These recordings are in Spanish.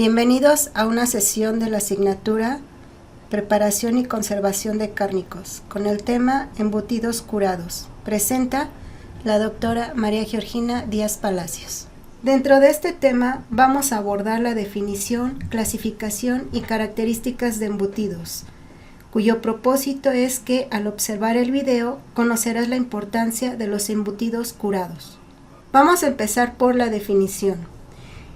Bienvenidos a una sesión de la asignatura Preparación y Conservación de Cárnicos, con el tema Embutidos curados. Presenta la doctora María Georgina Díaz Palacios. Dentro de este tema vamos a abordar la definición, clasificación y características de embutidos, cuyo propósito es que al observar el video conocerás la importancia de los embutidos curados. Vamos a empezar por la definición.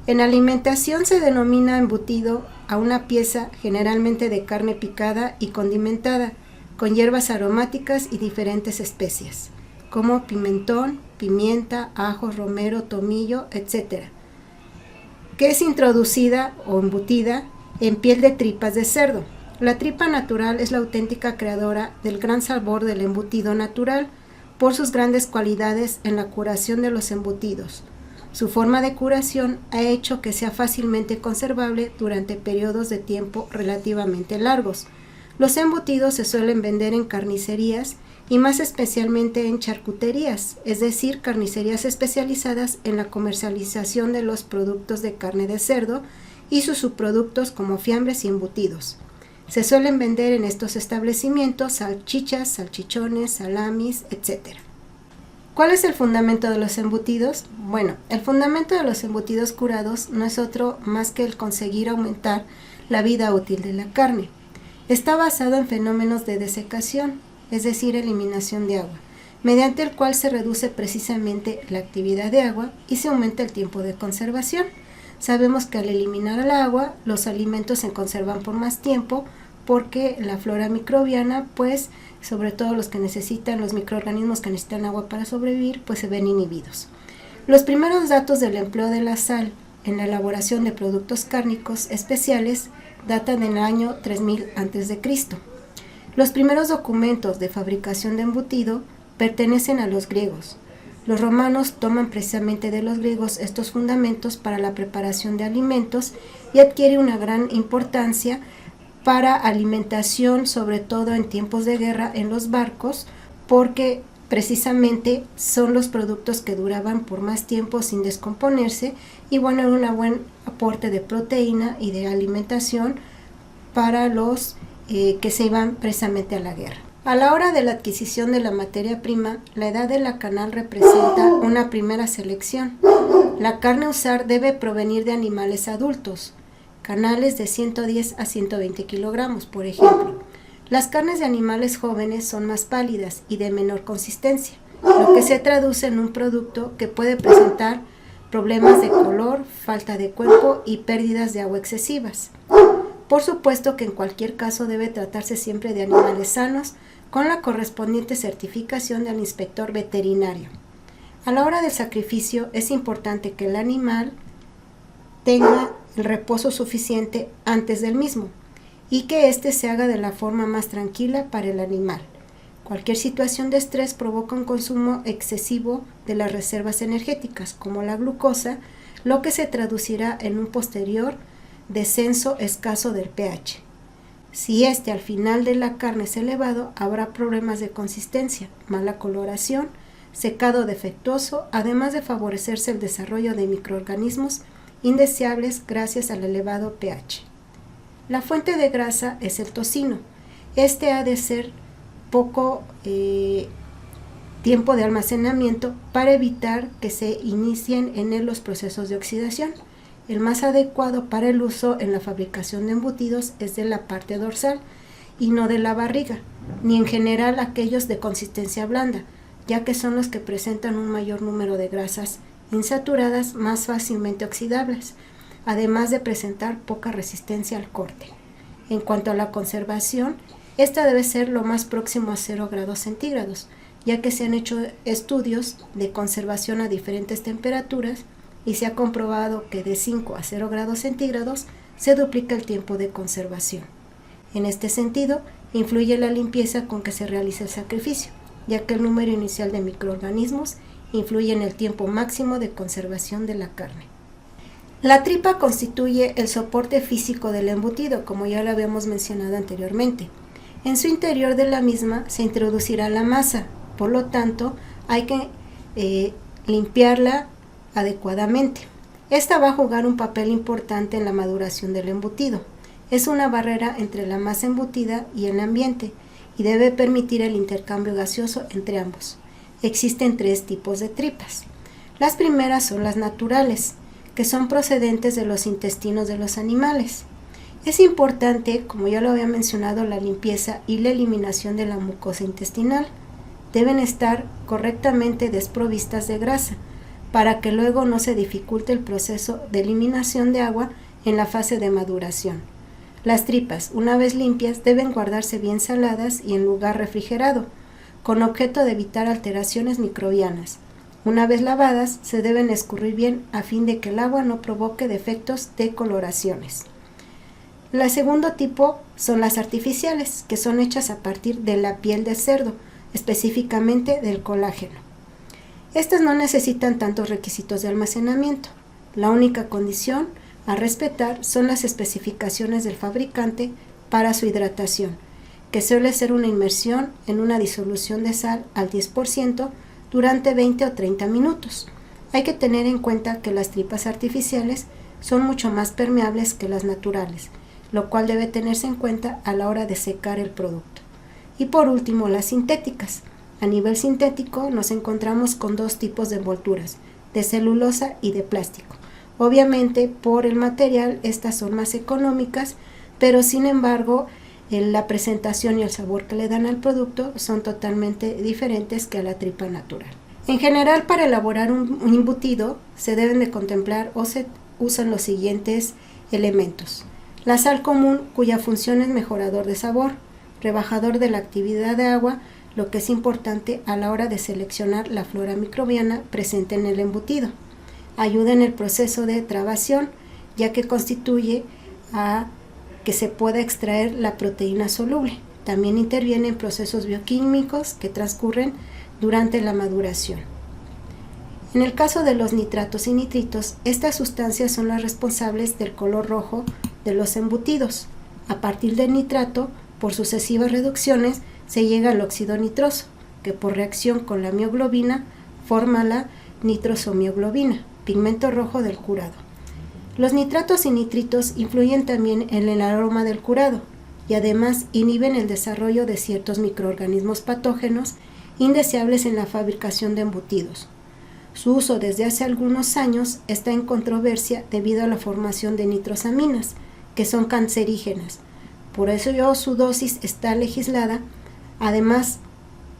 En alimentación se denomina embutido a una pieza generalmente de carne picada y condimentada con hierbas aromáticas y diferentes especias, como pimentón, pimienta, ajo, romero, tomillo, etc., que es introducida o embutida en piel de tripas de cerdo. La tripa natural es la auténtica creadora del gran sabor del embutido natural por sus grandes cualidades en la curación de los embutidos. Su forma de curación ha hecho que sea fácilmente conservable durante periodos de tiempo relativamente largos. Los embutidos se suelen vender en carnicerías y más especialmente en charcuterías, es decir, carnicerías especializadas en la comercialización de los productos de carne de cerdo y sus subproductos como fiambres y embutidos. Se suelen vender en estos establecimientos salchichas, salchichones, salamis, etc. ¿Cuál es el fundamento de los embutidos? Bueno, el fundamento de los embutidos curados no es otro más que el conseguir aumentar la vida útil de la carne. Está basado en fenómenos de desecación, es decir, eliminación de agua, mediante el cual se reduce precisamente la actividad de agua y se aumenta el tiempo de conservación. Sabemos que al eliminar el agua, los alimentos se conservan por más tiempo porque la flora microbiana, pues, sobre todo los microorganismos que necesitan agua para sobrevivir, pues se ven inhibidos. Los primeros datos del empleo de la sal en la elaboración de productos cárnicos especiales datan del año 3000 a.C. Los primeros documentos de fabricación de embutido pertenecen a los griegos. Los romanos toman precisamente de los griegos estos fundamentos para la preparación de alimentos y adquiere una gran importancia para alimentación, sobre todo en tiempos de guerra en los barcos, porque precisamente son los productos que duraban por más tiempo sin descomponerse y bueno, era un buen aporte de proteína y de alimentación para los que se iban precisamente a la guerra. A la hora de la adquisición de la materia prima, la edad de la canal representa una primera selección. La carne a usar debe provenir de animales adultos, canales de 110 a 120 kilogramos, por ejemplo. Las carnes de animales jóvenes son más pálidas y de menor consistencia, lo que se traduce en un producto que puede presentar problemas de color, falta de cuerpo y pérdidas de agua excesivas. Por supuesto que en cualquier caso debe tratarse siempre de animales sanos, con la correspondiente certificación del inspector veterinario. A la hora del sacrificio es importante que el animal tenga el reposo suficiente antes del mismo y que éste se haga de la forma más tranquila para el animal. Cualquier situación de estrés provoca un consumo excesivo de las reservas energéticas, como la glucosa, lo que se traducirá en un posterior descenso escaso del pH. Si este al final de la carne es elevado, habrá problemas de consistencia, mala coloración, secado defectuoso, además de favorecerse el desarrollo de microorganismos indeseables gracias al elevado pH. La fuente de grasa es el tocino. Este ha de ser poco tiempo de almacenamiento para evitar que se inicien en él los procesos de oxidación. El más adecuado para el uso en la fabricación de embutidos es de la parte dorsal y no de la barriga, ni en general aquellos de consistencia blanda, ya que son los que presentan un mayor número de grasas insaturadas más fácilmente oxidables, además de presentar poca resistencia al corte. En cuanto a la conservación, esta debe ser lo más próximo a 0 grados centígrados, ya que se han hecho estudios de conservación a diferentes temperaturas y se ha comprobado que de 5 a 0 grados centígrados se duplica el tiempo de conservación. En este sentido, influye la limpieza con que se realiza el sacrificio, ya que el número inicial de microorganismos influye en el tiempo máximo de conservación de la carne. La tripa constituye el soporte físico del embutido, como ya lo habíamos mencionado anteriormente. En su interior de la misma se introducirá la masa, por lo tanto hay que limpiarla adecuadamente. Esta va a jugar un papel importante en la maduración del embutido. Es una barrera entre la masa embutida y el ambiente y debe permitir el intercambio gaseoso entre ambos. Existen 3 tipos de tripas. Las primeras son las naturales, que son procedentes de los intestinos de los animales. Es importante, como ya lo había mencionado, la limpieza y la eliminación de la mucosa intestinal. Deben estar correctamente desprovistas de grasa, para que luego no se dificulte el proceso de eliminación de agua en la fase de maduración. Las tripas, una vez limpias, deben guardarse bien saladas y en lugar refrigerado, con objeto de evitar alteraciones microbianas. Una vez lavadas, se deben escurrir bien a fin de que el agua no provoque defectos de coloraciones. El segundo tipo son las artificiales, que son hechas a partir de la piel de cerdo, específicamente del colágeno. Estas no necesitan tantos requisitos de almacenamiento. La única condición a respetar son las especificaciones del fabricante para su hidratación, que suele ser una inmersión en una disolución de sal al 10% durante 20 o 30 minutos. Hay que tener en cuenta que las tripas artificiales son mucho más permeables que las naturales, lo cual debe tenerse en cuenta a la hora de secar el producto. Y por último, las sintéticas. A nivel sintético nos encontramos con 2 tipos de envolturas, de celulosa y de plástico. Obviamente, por el material, estas son más económicas, pero sin embargo, la presentación y el sabor que le dan al producto son totalmente diferentes que a la tripa natural. En general, para elaborar un embutido, se deben de contemplar o se usan los siguientes elementos. La sal común, cuya función es mejorador de sabor, rebajador de la actividad de agua, lo que es importante a la hora de seleccionar la flora microbiana presente en el embutido. Ayuda en el proceso de trabación, ya que constituye a que se pueda extraer la proteína soluble. También interviene en procesos bioquímicos que transcurren durante la maduración. En el caso de los nitratos y nitritos, estas sustancias son las responsables del color rojo de los embutidos. A partir del nitrato, por sucesivas reducciones, se llega al óxido nitroso, que por reacción con la mioglobina forma la nitrosomioglobina, pigmento rojo del curado. Los nitratos y nitritos influyen también en el aroma del curado y además inhiben el desarrollo de ciertos microorganismos patógenos indeseables en la fabricación de embutidos. Su uso desde hace algunos años está en controversia debido a la formación de nitrosaminas, que son cancerígenas. Por eso su dosis está legislada, además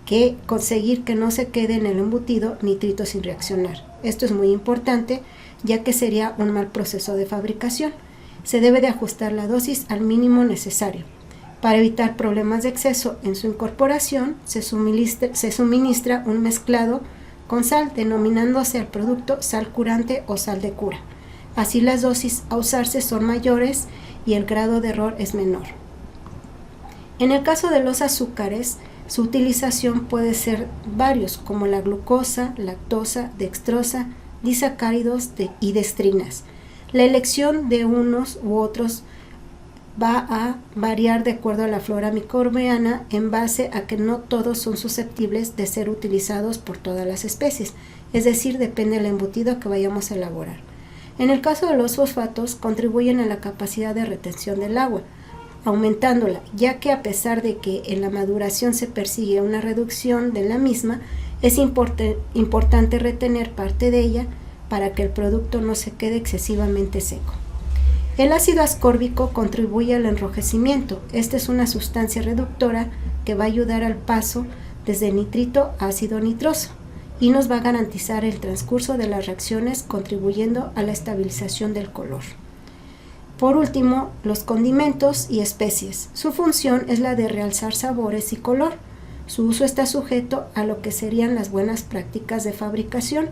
que conseguir que no se quede en el embutido nitrito sin reaccionar. Esto es muy importante, ya que sería un mal proceso de fabricación. Se debe de ajustar la dosis al mínimo necesario. Para evitar problemas de exceso en su incorporación, se suministra un mezclado con sal, denominándose al producto sal curante o sal de cura. Así las dosis a usarse son mayores y el grado de error es menor. En el caso de los azúcares, su utilización puede ser varios, como la glucosa, lactosa, dextrosa, disacáridos y destrinas. La elección de unos u otros va a variar de acuerdo a la flora microbiana en base a que no todos son susceptibles de ser utilizados por todas las especies, es decir, depende del embutido que vayamos a elaborar. En el caso de los fosfatos, contribuyen a la capacidad de retención del agua, aumentándola, ya que a pesar de que en la maduración se persigue una reducción de la misma, es importante retener parte de ella para que el producto no se quede excesivamente seco. El ácido ascórbico contribuye al enrojecimiento. Esta es una sustancia reductora que va a ayudar al paso desde nitrito a ácido nitroso y nos va a garantizar el transcurso de las reacciones, contribuyendo a la estabilización del color. Por último, los condimentos y especies. Su función es la de realzar sabores y color. Su uso está sujeto a lo que serían las buenas prácticas de fabricación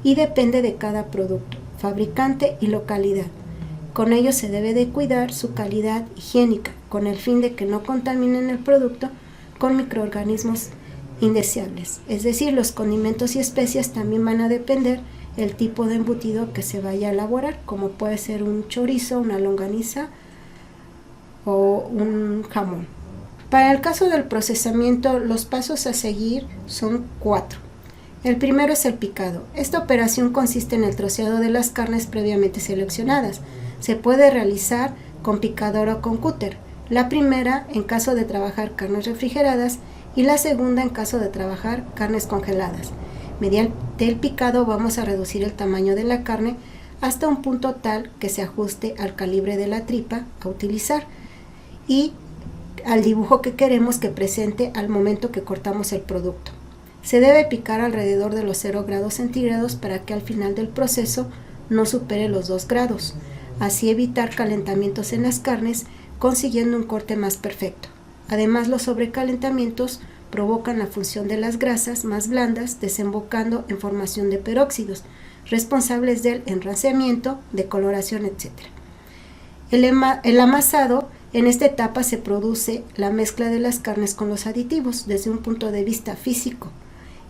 y depende de cada producto, fabricante y localidad. Con ello se debe de cuidar su calidad higiénica, con el fin de que no contaminen el producto con microorganismos indeseables. Es decir, los condimentos y especias también van a depender el tipo de embutido que se vaya a elaborar, como puede ser un chorizo, una longaniza o un jamón. Para el caso del procesamiento, los pasos a seguir son 4. El primero es el picado. Esta operación consiste en el troceado de las carnes previamente seleccionadas. Se puede realizar con picadora o con cúter. La primera en caso de trabajar carnes refrigeradas y la segunda en caso de trabajar carnes congeladas. Mediante el picado vamos a reducir el tamaño de la carne hasta un punto tal que se ajuste al calibre de la tripa a utilizar y al dibujo que queremos que presente al momento que cortamos el producto. Se debe picar alrededor de los 0 grados centígrados para que al final del proceso no supere los 2 grados, así evitar calentamientos en las carnes, consiguiendo un corte más perfecto. Además, los sobrecalentamientos provocan la función de las grasas más blandas, desembocando en formación de peróxidos, responsables del enranciamiento, decoloración, etc. El amasado, en esta etapa se produce la mezcla de las carnes con los aditivos desde un punto de vista físico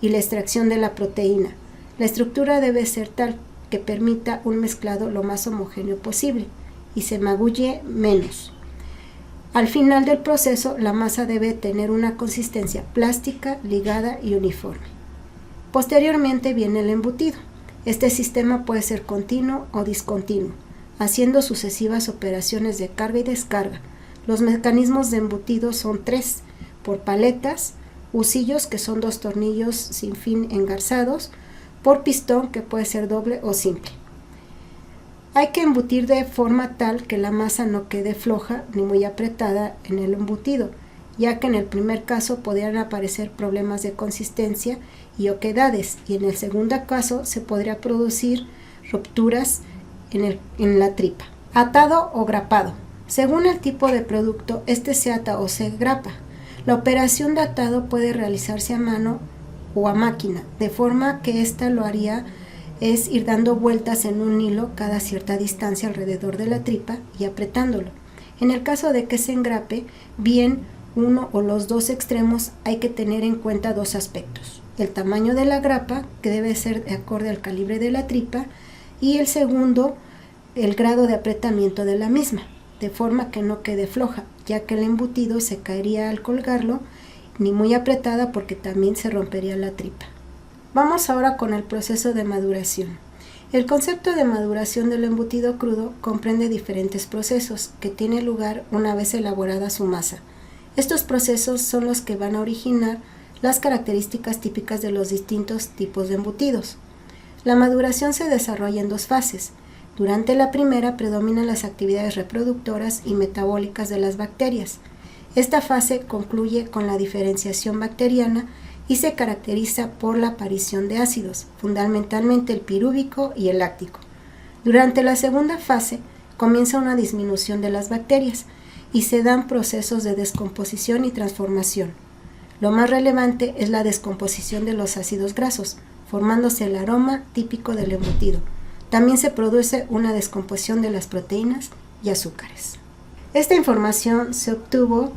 y la extracción de la proteína. La estructura debe ser tal que permita un mezclado lo más homogéneo posible y se magulle menos. Al final del proceso, la masa debe tener una consistencia plástica, ligada y uniforme. Posteriormente viene el embutido. Este sistema puede ser continuo o discontinuo, haciendo sucesivas operaciones de carga y descarga. Los mecanismos de embutido son 3, por paletas, husillos que son 2 tornillos sin fin engarzados, por pistón que puede ser doble o simple. Hay que embutir de forma tal que la masa no quede floja ni muy apretada en el embutido, ya que en el primer caso podrían aparecer problemas de consistencia y oquedades, y en el segundo caso se podría producir rupturas en la tripa. Atado o grapado. Según el tipo de producto, este se ata o se grapa. La operación de atado puede realizarse a mano o a máquina, de forma que ésta lo haría es ir dando vueltas en un hilo cada cierta distancia alrededor de la tripa y apretándolo. En el caso de que se engrape, bien uno o los 2 extremos, hay que tener en cuenta 2 aspectos: el tamaño de la grapa, que debe ser de acorde al calibre de la tripa, y el segundo, el grado de apretamiento de la misma, de forma que no quede floja, ya que el embutido se caería al colgarlo, ni muy apretada porque también se rompería la tripa. Vamos ahora con el proceso de maduración. El concepto de maduración del embutido crudo comprende diferentes procesos que tienen lugar una vez elaborada su masa. Estos procesos son los que van a originar las características típicas de los distintos tipos de embutidos. La maduración se desarrolla en 2 fases. Durante la primera predominan las actividades reproductoras y metabólicas de las bacterias. Esta fase concluye con la diferenciación bacteriana y se caracteriza por la aparición de ácidos, fundamentalmente el pirúvico y el láctico. Durante la segunda fase comienza una disminución de las bacterias y se dan procesos de descomposición y transformación. Lo más relevante es la descomposición de los ácidos grasos, formándose el aroma típico del embutido. También se produce una descomposición de las proteínas y azúcares. Esta información se obtuvo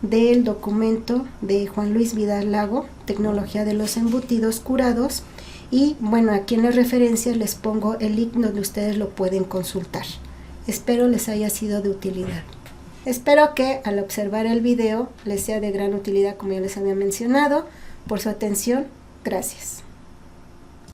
del documento de Juan Luis Vidal Lago, Tecnología de los embutidos curados, y bueno, aquí en las referencias les pongo el link donde ustedes lo pueden consultar. Espero les haya sido de utilidad. Espero que al observar el video les sea de gran utilidad, como ya les había mencionado. Por su atención, gracias.